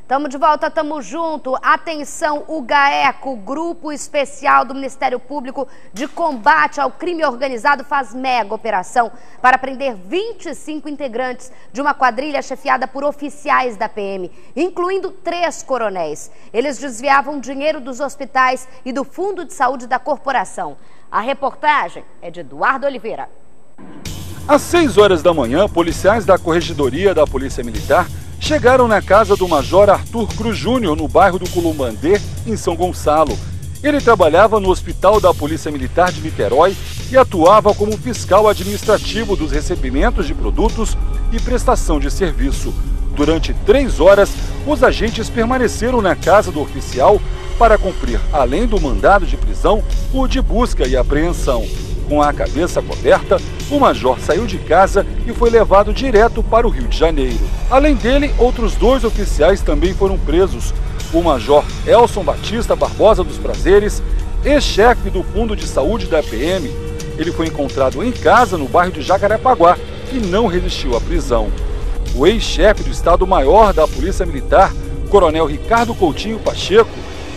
Tamo de volta, tamo junto. Atenção, o GAECO, Grupo Especial do Ministério Público de Combate ao Crime Organizado, faz mega operação para prender 25 integrantes de uma quadrilha chefiada por oficiais da PM, incluindo 3 coronéis. Eles desviavam dinheiro dos hospitais e do Fundo de Saúde da corporação. A reportagem é de Eduardo Oliveira. Às 6 horas da manhã, policiais da Corregedoria da Polícia Militar chegaram na casa do Major Arthur Cruz Júnior, no bairro do Culumbandê, em São Gonçalo. Ele trabalhava no Hospital da Polícia Militar de Niterói e atuava como fiscal administrativo dos recebimentos de produtos e prestação de serviço. Durante 3 horas, os agentes permaneceram na casa do oficial para cumprir, além do mandado de prisão, o de busca e apreensão. Com a cabeça coberta, o major saiu de casa e foi levado direto para o Rio de Janeiro. Além dele, outros 2 oficiais também foram presos. O major Elson Batista Barbosa dos Prazeres, ex-chefe do Fundo de Saúde da PM. Ele foi encontrado em casa no bairro de Jacarepaguá e não resistiu à prisão. O ex-chefe do Estado-Maior da Polícia Militar, Coronel Ricardo Coutinho Pacheco,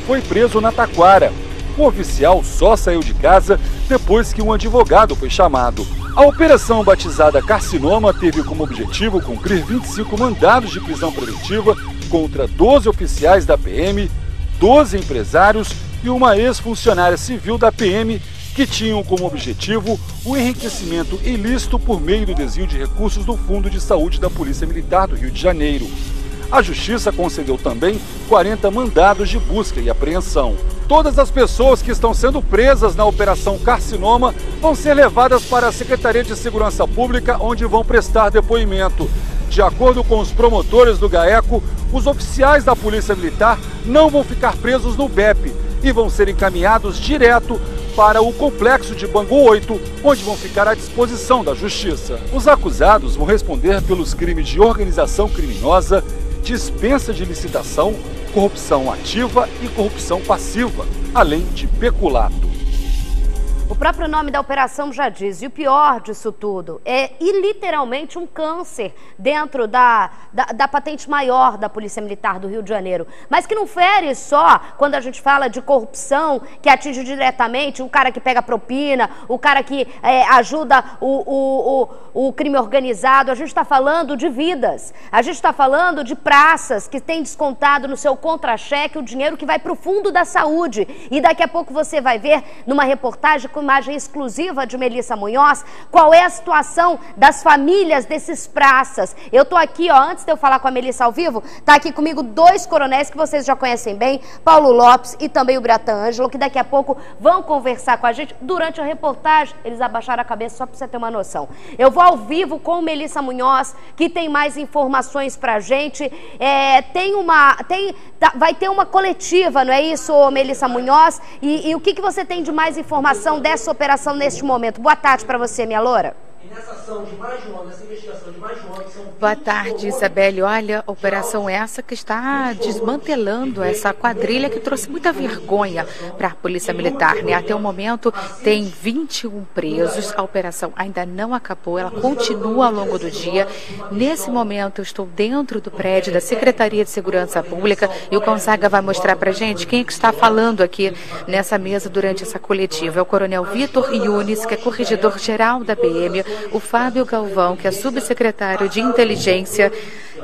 foi preso na Taquara. O oficial só saiu de casa depois que um advogado foi chamado. A operação batizada Carcinoma teve como objetivo cumprir 25 mandados de prisão preventiva contra 12 oficiais da PM, 12 empresários e uma ex-funcionária civil da PM que tinham como objetivo o enriquecimento ilícito por meio do desvio de recursos do Fundo de Saúde da Polícia Militar do Rio de Janeiro. A Justiça concedeu também 40 mandados de busca e apreensão. Todas as pessoas que estão sendo presas na Operação Carcinoma vão ser levadas para a Secretaria de Segurança Pública, onde vão prestar depoimento. De acordo com os promotores do GAECO, os oficiais da Polícia Militar não vão ficar presos no BEP e vão ser encaminhados direto para o complexo de Bangu 8, onde vão ficar à disposição da Justiça. Os acusados vão responder pelos crimes de organização criminosa, dispensa de licitação, corrupção ativa e corrupção passiva, além de peculato. O próprio nome da operação já diz, e o pior disso tudo é literalmente um câncer dentro da patente maior da Polícia Militar do Rio de Janeiro, mas que não fere só quando a gente fala de corrupção que atinge diretamente o cara que pega propina, o cara que ajuda o crime organizado. A gente está falando de vidas, a gente está falando de praças que tem descontado no seu contra-cheque o dinheiro que vai para o Fundo da Saúde. E daqui a pouco você vai ver numa reportagem com imagem exclusiva de Melissa Munhoz, qual é a situação das famílias desses praças. Eu tô aqui, ó, antes de eu falar com a Melissa ao vivo, tá aqui comigo 2 coronéis que vocês já conhecem bem, Paulo Lopes e também o Biratan Ângelo, que daqui a pouco vão conversar com a gente. Durante a reportagem, eles abaixaram a cabeça só para você ter uma noção. Eu vou ao vivo com Melissa Munhoz, que tem mais informações pra gente. Vai ter uma coletiva, não é isso, Melissa Munhoz? E o que você tem de mais informação dessa operação neste momento? Boa tarde para você, minha loura. Nessa ação de mais de um ano, nessa investigação de mais de um ano, são... Boa tarde, Isabelle. Olha, operação essa que está desmantelando essa quadrilha que trouxe muita vergonha para a Polícia Militar, né? Até o momento tem 21 presos, a operação ainda não acabou, ela continua ao longo do dia. Nesse momento eu estou dentro do prédio da Secretaria de Segurança Pública e o Gonzaga vai mostrar para gente quem é que está falando aqui nessa mesa durante essa coletiva. É o Coronel Vitor Yunis, que é corregedor-geral da PM, o Fábio Galvão, que é subsecretário de Inteligência,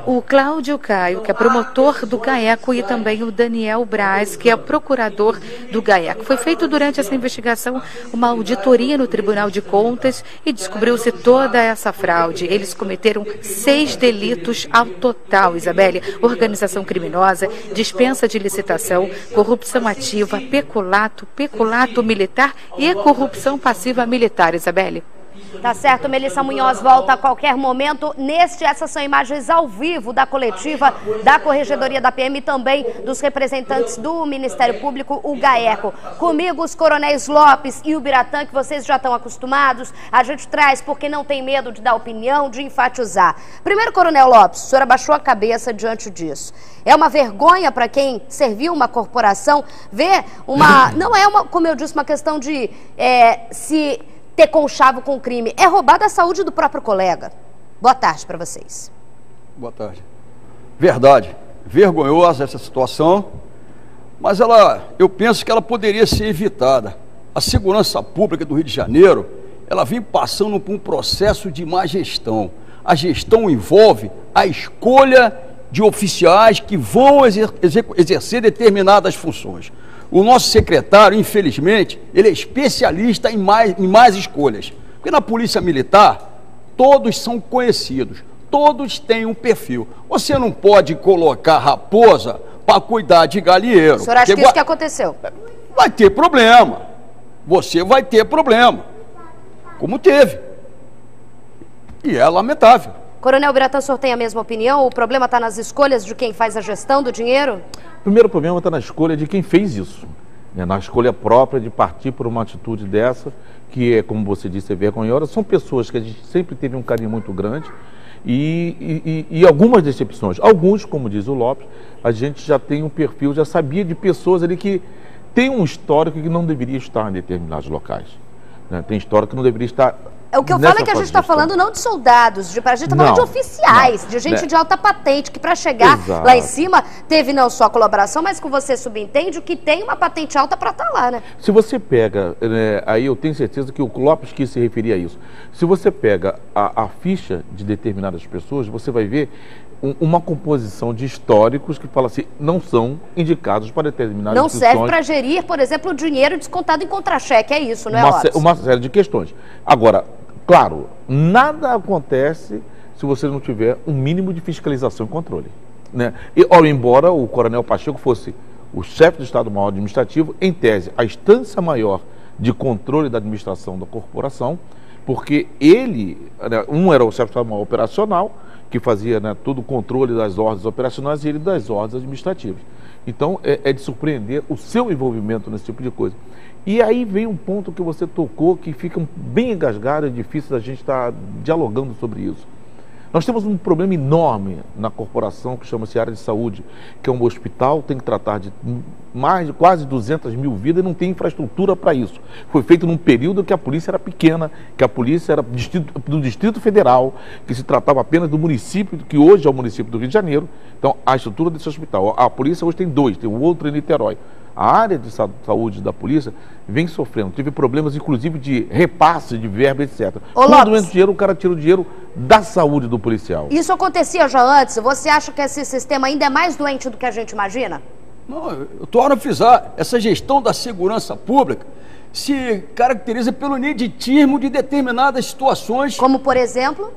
o Cláudio Caio, que é promotor do GAECO, e também o Daniel Braz, que é procurador do GAECO. Foi feito durante essa investigação uma auditoria no Tribunal de Contas e descobriu-se toda essa fraude. Eles cometeram 6 delitos ao total, Isabelle: organização criminosa, dispensa de licitação, corrupção ativa, peculato militar e corrupção passiva militar, Isabelle. Tá certo, Melissa Munhoz volta a qualquer momento. Essas são imagens ao vivo da coletiva da Corregedoria da PM e também dos representantes do Ministério Público, o GAECO. Comigo os coronéis Lopes e o Biratan, que vocês já estão acostumados. A gente traz porque não tem medo de dar opinião, de enfatizar. Primeiro, Coronel Lopes, o senhor abaixou a cabeça diante disso. É uma vergonha para quem serviu uma corporação ver uma... Não é, como eu disse, uma questão de se ter conchavo com o crime. É roubar da saúde do próprio colega. Boa tarde para vocês. Boa tarde. Verdade. vergonhosa essa situação, mas eu penso que ela poderia ser evitada. A segurança pública do Rio de Janeiro, ela vem passando por um processo de má gestão. A gestão envolve a escolha de oficiais que vão exercer determinadas funções. O nosso secretário, infelizmente, ele é especialista em mais escolhas. Porque na Polícia Militar, todos são conhecidos, todos têm um perfil. Você não pode colocar raposa para cuidar de galinheiro. O senhor acha que isso que aconteceu? Vai ter problema. Você vai ter problema. Como teve. E é lamentável. Coronel Biratã, o senhor tem a mesma opinião? O problema está nas escolhas de quem faz a gestão do dinheiro? O primeiro problema está na escolha de quem fez isso. Na escolha própria de partir por uma atitude dessa, que é, como você disse, é vergonhosa. São pessoas que a gente sempre teve um carinho muito grande e algumas decepções. Alguns, como diz o Lopes, a gente já tem um perfil, já sabia de pessoas ali que tem um histórico que não deveria estar em determinados locais. Tem histórico que não deveria estar. O que eu falo é que a gente está falando não de soldados, a gente está falando de oficiais, de gente de alta patente, que para chegar lá em cima teve não só colaboração, mas que você subentende que tem uma patente alta para estar lá, né? Se você pega, aí eu tenho certeza que o Lopes quis se referir a isso. Se você pega a ficha de determinadas pessoas, você vai ver uma composição de históricos que fala assim, não são indicados para determinadas Não serve para gerir, por exemplo, o dinheiro descontado em contra-cheque, é isso, não é, Lopes? Uma série de questões. Agora, claro, nada acontece se você não tiver um mínimo de fiscalização e controle. E, embora o Coronel Pacheco fosse o chefe do Estado-Maior Administrativo, em tese, a instância maior de controle da administração da corporação, porque ele, era o chefe do Estado-Maior Operacional, que fazia todo o controle das ordens operacionais e ele das ordens administrativas. Então, é de surpreender o seu envolvimento nesse tipo de coisa. E aí vem um ponto que você tocou que fica bem engasgado, é difícil a gente estar dialogando sobre isso. Nós temos um problema enorme na corporação que chama-se área de saúde, que é um hospital, tem que tratar de mais de quase 200 mil vidas e não tem infraestrutura para isso. Foi feito num período que a polícia era pequena, que a polícia era do Distrito Federal, que se tratava apenas do município, que hoje é o município do Rio de Janeiro. Então, a estrutura desse hospital, a polícia hoje tem dois, tem o outro em Niterói. A área de saúde da polícia vem sofrendo. Teve problemas, inclusive, de repasse de verba, etc. Quando entra o dinheiro, o cara tira o dinheiro da saúde do policial. Isso acontecia já antes? Você acha que esse sistema ainda é mais doente do que a gente imagina? Não, eu torno a frisar. Essa gestão da segurança pública se caracteriza pelo ineditismo de determinadas situações. Como, por exemplo?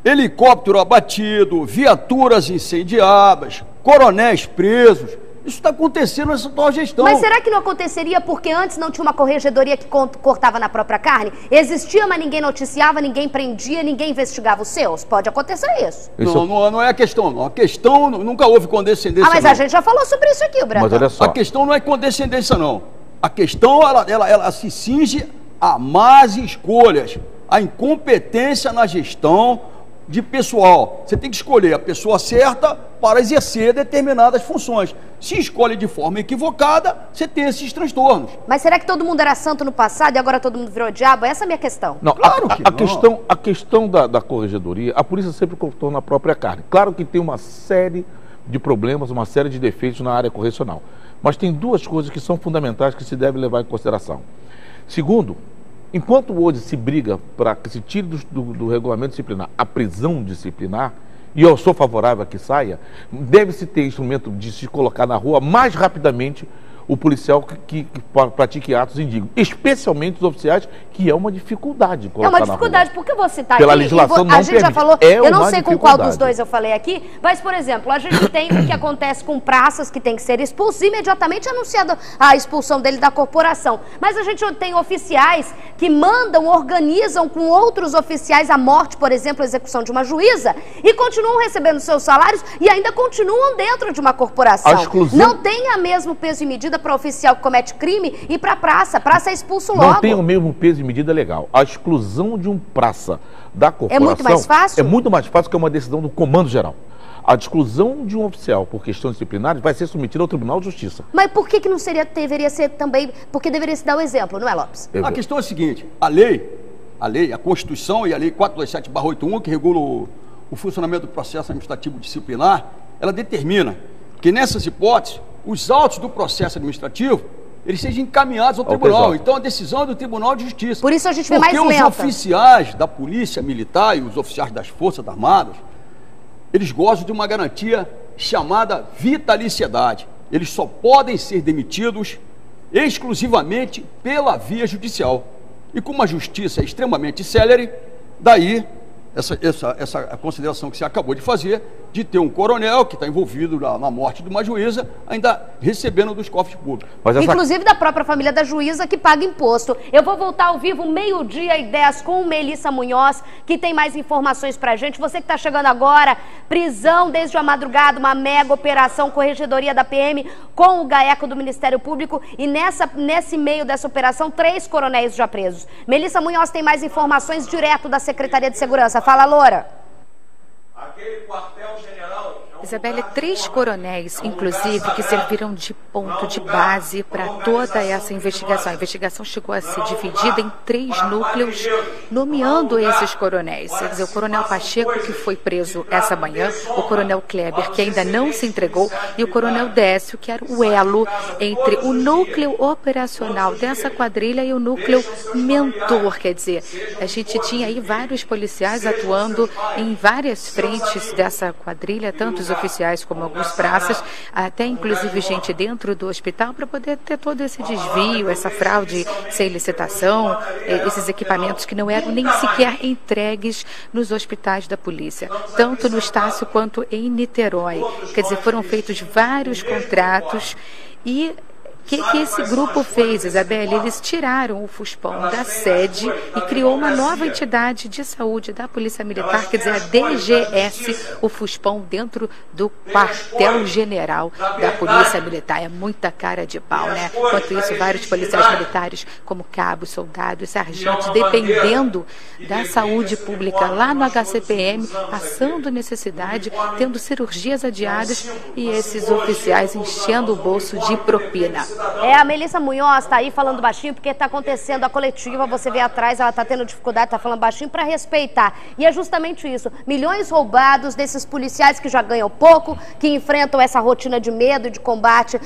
Helicóptero abatido, viaturas incendiadas, coronéis presos. Isso está acontecendo nessa atual gestão. Mas será que não aconteceria porque antes não tinha uma corregedoria que cortava na própria carne? Existia, mas ninguém noticiava, ninguém prendia, ninguém investigava os seus? Pode acontecer isso. Não é a questão, não. A questão nunca houve condescendência. Mas não. A gente já falou sobre isso aqui, Biratã. Mas olha só. A questão não é condescendência, não. A questão, ela se cinge a más escolhas, a incompetência na gestão de pessoal. Você tem que escolher a pessoa certa para exercer determinadas funções. Se escolhe de forma equivocada, você tem esses transtornos. Mas será que todo mundo era santo no passado e agora todo mundo virou diabo? Essa é a minha questão. Não, claro que não. A questão da corregedoria, a polícia sempre cortou na própria carne. Claro que tem uma série de problemas, uma série de defeitos na área correcional. Mas tem duas coisas que são fundamentais que se deve levar em consideração. Segundo, enquanto hoje se briga para que se tire do regulamento disciplinar a prisão disciplinar, e eu sou favorável a que saia, deve-se ter instrumento de se colocar na rua mais rapidamente o policial que pratique atos indignos, especialmente os oficiais, que é uma dificuldade colocar na rua. É uma dificuldade, porque você está pela legislação não a gente já falou, eu não sei com qual dos dois eu falei aqui, mas, por exemplo, a gente tem o que acontece com praças que tem que ser expulso, imediatamente anunciada a expulsão dele da corporação. Mas a gente tem oficiais que mandam, organizam com outros oficiais a morte, por exemplo, a execução de uma juíza, e continuam recebendo seus salários e ainda continuam dentro de uma corporação. Não tem o mesmo peso e medida para oficial que comete crime e para praça. Praça é expulso logo. Não tem o mesmo peso e medida legal. A exclusão de um praça da corporação... É muito mais fácil? É muito mais fácil que uma decisão do comando geral. A exclusão de um oficial por questões disciplinares vai ser submetida ao Tribunal de Justiça. Mas por que não deveria ser também... Porque deveria se dar o exemplo, não é, Lopes? A questão é a seguinte, a Constituição e a Lei 427/81, que regula o funcionamento do processo administrativo disciplinar, ela determina que nessas hipóteses, os autos do processo administrativo, eles sejam encaminhados ao tribunal. Então, a decisão é do Tribunal de Justiça. Por isso a gente vê mais lenta. Porque os oficiais da Polícia Militar e os oficiais das Forças Armadas, eles gozam de uma garantia chamada vitaliciedade. Eles só podem ser demitidos exclusivamente pela via judicial. E como a justiça é extremamente célere, daí essa consideração que você acabou de fazer, de ter um coronel que está envolvido na morte de uma juíza, ainda recebendo dos cofres públicos. Inclusive da própria família da juíza que paga imposto. Eu vou voltar ao vivo 12:10 com Melissa Munhoz, que tem mais informações pra gente. Você que está chegando agora, prisão desde a madrugada, uma mega operação, corregedoria da PM com o GAECO do Ministério Público, e nesse meio dessa operação, 3 coronéis já presos. Melissa Munhoz tem mais informações direto da Secretaria de Segurança. Fala, Loura. Aquele quartel-general... Isabelle, 3 coronéis, inclusive, que serviram de ponto de base para toda essa investigação. A investigação chegou a ser dividida em 3 núcleos, nomeando esses coronéis. Quer dizer, o coronel Pacheco, que foi preso essa manhã, o coronel Kleber, que ainda não se entregou, e o coronel Décio, que era o elo entre o núcleo operacional dessa quadrilha e o núcleo mentor. Quer dizer, a gente tinha aí vários policiais atuando em várias frentes dessa quadrilha, tanto os oficiais como alguns praças, até inclusive gente dentro do hospital, para poder ter todo esse desvio, essa fraude sem licitação, esses equipamentos que não eram nem sequer entregues nos hospitais da polícia, tanto no Estácio quanto em Niterói. Quer dizer, foram feitos vários contratos. E o que esse grupo fez, Isabelle? Eles tiraram o FUSPOM da sede e criou uma nova entidade de saúde da Polícia Militar, quer dizer, a DGS, o FUSPOM, dentro do quartel-general da Polícia Militar. É muita cara de pau, né? Enquanto isso, vários policiais militares, como cabos, soldados, sargentos, dependendo da saúde pública lá no HCPM, passando necessidade, tendo cirurgias adiadas, e esses oficiais enchendo o bolso de propina. A Melissa Munhoz está aí falando baixinho porque está acontecendo a coletiva, você vê atrás, ela está tendo dificuldade, está falando baixinho para respeitar. E é justamente isso, milhões roubados desses policiais que já ganham pouco, que enfrentam essa rotina de medo e de combate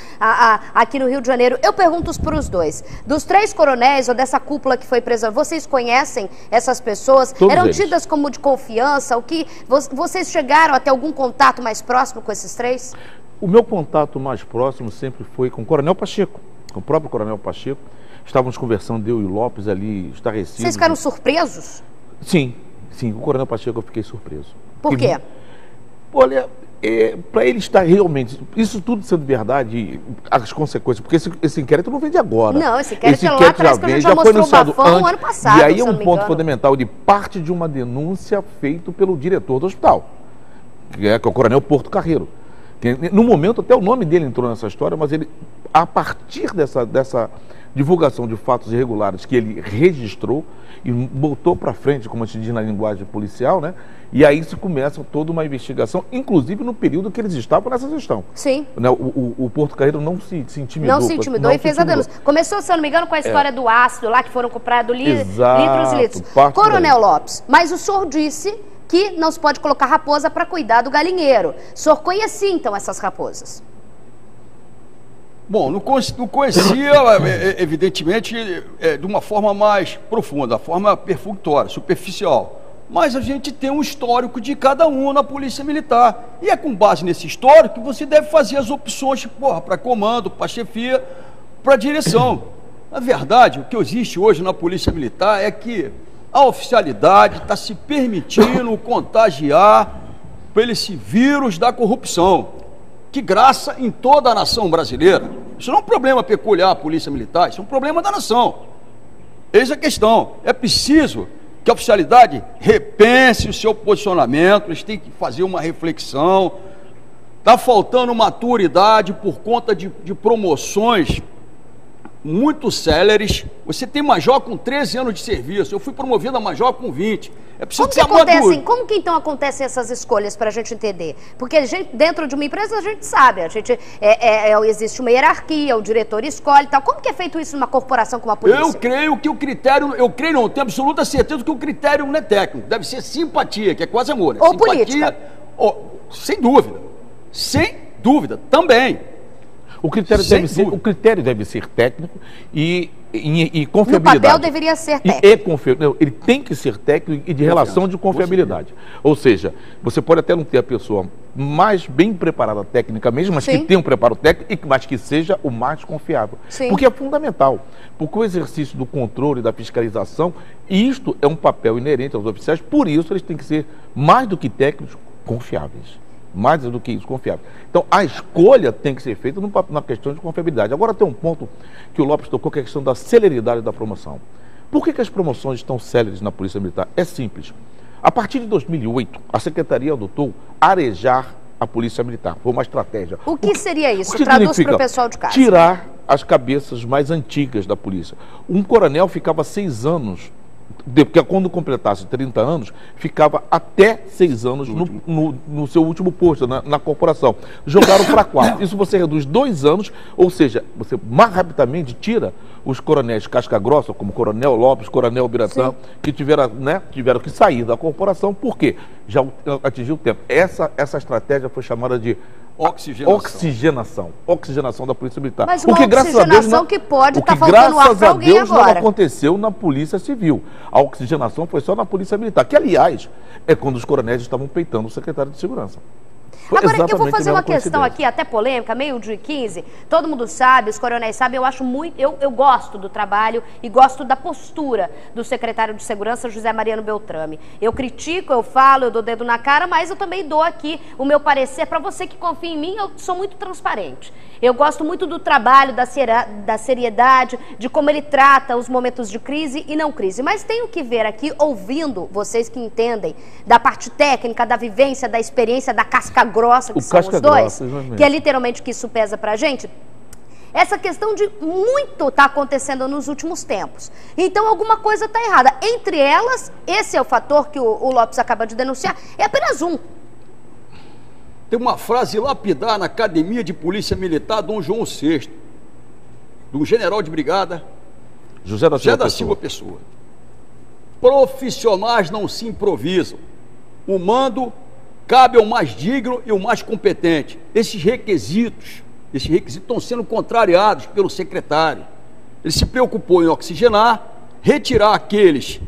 aqui no Rio de Janeiro. Eu pergunto para os dois, dos 3 coronéis ou dessa cúpula que foi presa, vocês conhecem essas pessoas? Todos Eram eles. tidas como de confiança? O que vocês chegaram a ter algum contato mais próximo com esses 3? O meu contato mais próximo sempre foi com o Coronel Pacheco, com o próprio Coronel Pacheco. Estávamos conversando, eu e o Lopes ali, estarrecidos. Vocês ficaram surpresos? Sim, com o Coronel Pacheco eu fiquei surpreso. Por quê? Olha, para ele estar realmente, isso tudo sendo verdade, as consequências, porque esse inquérito não vem de agora. Não, esse inquérito lá atrás que a gente já mostrou o bafão ano passado. E aí é um ponto fundamental, de parte de uma denúncia feita pelo diretor do hospital, que é o Coronel Porto Carreiro. No momento, até o nome dele entrou nessa história, mas ele, a partir dessa divulgação de fatos irregulares que ele registrou e botou para frente, como a gente diz na linguagem policial, né? E aí se começa toda uma investigação, inclusive no período que eles estavam nessa gestão. Sim. Né? O Porto Carreiro não se intimidou. Não se intimidou e fez a denúncia. Começou, se eu não me engano, com a história do ácido lá, que foram comprados litros e litros. Coronel Lopes, mas o senhor disse que não se pode colocar raposa para cuidar do galinheiro. O senhor conhecia, então, essas raposas? Bom, não conhecia, evidentemente, de uma forma mais profunda, forma perfunctória, superficial. Mas a gente tem um histórico de cada um na Polícia Militar. E é com base nesse histórico que você deve fazer as opções para comando, para chefia, para direção. Na verdade, o que existe hoje na Polícia Militar é que a oficialidade está se permitindo contagiar por esse vírus da corrupção, que graça em toda a nação brasileira. Isso não é um problema peculiar à Polícia Militar, isso é um problema da nação. Eis a questão. É preciso que a oficialidade repense o seu posicionamento, eles têm que fazer uma reflexão. Está faltando maturidade por conta de promoções muito céleres. Você tem major com 13 anos de serviço, eu fui promovido a major com 20. É preciso ter maduro. Como que então acontecem essas escolhas para a gente entender? Porque dentro de uma empresa a gente sabe, existe uma hierarquia, o diretor escolhe e tal. Como que é feito isso numa corporação como a polícia? Eu creio que o critério, não, tenho absoluta certeza que o critério não é técnico, deve ser simpatia, que é quase amor. Ou simpatia, política. Sem dúvida, também. O critério deve ser técnico e confiabilidade. No papel deveria ser técnico. Ele tem que ser técnico e de relação de confiabilidade. Ou seja, você pode até não ter a pessoa mais bem preparada tecnicamente, mas que tenha um preparo técnico, mas que seja o mais confiável. Sim. Porque é fundamental. Porque o exercício do controle e da fiscalização, isto é um papel inerente aos oficiais, por isso eles têm que ser, mais do que técnicos, confiáveis. Mais do que isso, confiável. Então, a escolha tem que ser feita na questão de confiabilidade. Agora, tem um ponto que o Lopes tocou, que é a questão da celeridade da promoção. Por que as promoções estão céleres na Polícia Militar? É simples. A partir de 2008, a Secretaria adotou arejar a Polícia Militar. Foi uma estratégia. O que seria isso? Traduz para o pessoal de casa. Tirar as cabeças mais antigas da polícia. Um coronel ficava 6 anos... Porque quando completasse 30 anos, ficava até 6 anos no seu último posto, na corporação. Jogaram para 4. Isso você reduz 2 anos, ou seja, você mais rapidamente tira os coronéis casca-grossa, como Coronel Lopes, Coronel Biratã, que tiveram que sair da corporação, porque já atingiu o tempo. Essa estratégia foi chamada de oxigenação da Polícia Militar. Mas uma oxigenação que pode estar faltando ar para alguém agora. Não aconteceu na Polícia Civil. A oxigenação foi só na Polícia Militar, que, aliás, é quando os coronéis estavam peitando o secretário de Segurança. Agora, eu vou fazer uma questão aqui, até polêmica, 12h15, todo mundo sabe, os coronéis sabem, eu gosto do trabalho e gosto da postura do secretário de Segurança, José Mariano Beltrame. Eu critico, eu falo, eu dou dedo na cara, mas eu também dou aqui o meu parecer. Para você que confia em mim, eu sou muito transparente. Eu gosto muito do trabalho, da seriedade, de como ele trata os momentos de crise e não crise. Mas tenho que ver aqui, ouvindo vocês que entendem da parte técnica, da vivência, da experiência, da casca grossa, que são os dois, que é literalmente o que isso pesa pra gente. Essa questão de muito está acontecendo nos últimos tempos. Então alguma coisa está errada. Entre elas, esse é o fator que o Lopes acaba de denunciar, é apenas um. Tem uma frase lapidar na Academia de Polícia Militar Dom João VI, do general de brigada José da Silva Pessoa. Profissionais não se improvisam. O mando cabe ao mais digno e ao mais competente. Esses requisitos estão sendo contrariados pelo secretário. Ele se preocupou em oxigenar, retirar aqueles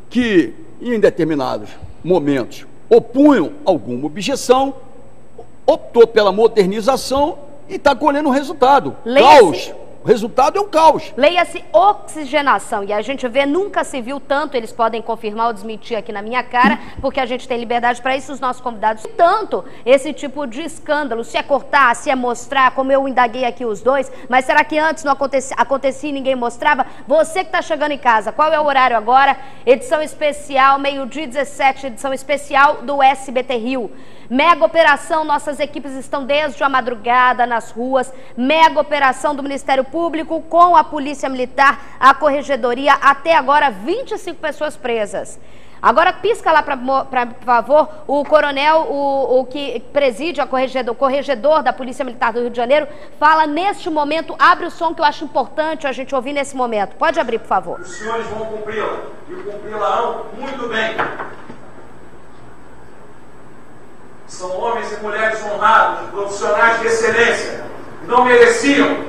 que, em determinados momentos, opunham alguma objeção, optou pela modernização e está colhendo o resultado. Caos. O resultado é o caos. Leia-se oxigenação. E a gente vê, nunca se viu tanto, eles podem confirmar ou desmentir aqui na minha cara, porque a gente tem liberdade para isso, os nossos convidados. Tanto esse tipo de escândalo, se é cortar, se é mostrar, como eu indaguei aqui os dois, mas será que antes não acontecia e ninguém mostrava? Você que está chegando em casa, qual é o horário agora? Edição especial, 12h17, edição especial do SBT Rio. Mega operação, nossas equipes estão desde a madrugada nas ruas. Mega operação do Ministério Público com a Polícia Militar, a Corregedoria, até agora 25 pessoas presas. Agora pisca lá, por favor, o coronel, o que preside o corregedor da Polícia Militar do Rio de Janeiro, fala neste momento, abre o som que eu acho importante a gente ouvir nesse momento. Pode abrir, por favor. Os senhores vão cumpri-la, e cumpri-la muito bem. São homens e mulheres honrados, profissionais de excelência, que não mereciam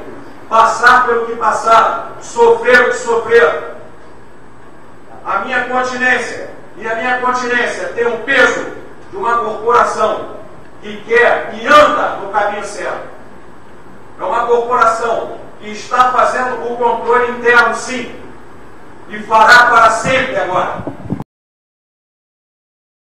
passar pelo que passaram, sofrer o que sofreram. A minha continência e a minha continência tem o peso de uma corporação que quer e anda no caminho certo. É uma corporação que está fazendo o controle interno, sim, e fará para sempre agora.